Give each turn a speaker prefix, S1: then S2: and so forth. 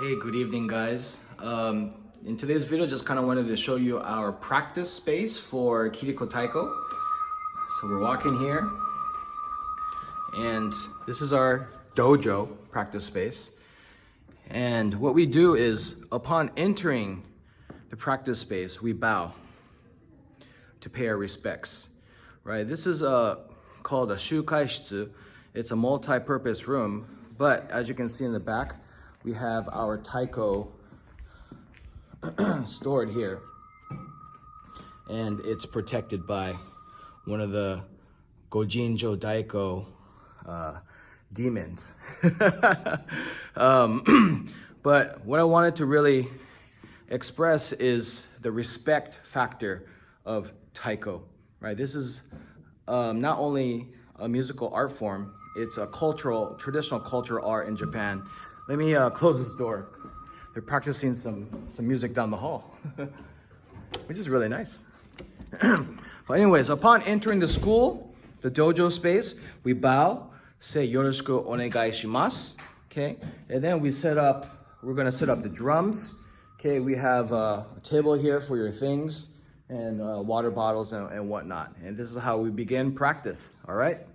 S1: Hey, good evening, guys. In today's video, just kind of wanted to show you our practice space for kirikotaiko. So we're walking here, and this is our dojo practice space. And what we do is, upon entering the practice space, we bow to pay our respects. Right? This is called a shukaishitsu. It's a multi-purpose room, but as you can see in the back, we have our Taiko stored here, and it's protected by one of the Gojinjo Daiko demons. But what I wanted to really express is the respect factor of Taiko, right? This is not only a musical art form, it's a traditional cultural art in Japan. Let me close this door. They're practicing some music down the hall, which is really nice. But anyways, upon entering the school, the dojo space, we bow, say yoroshiku onegai shimasu, okay? And then we're gonna set up the drums, okay? We have a table here for your things and water bottles and whatnot. And this is how we begin practice, all right?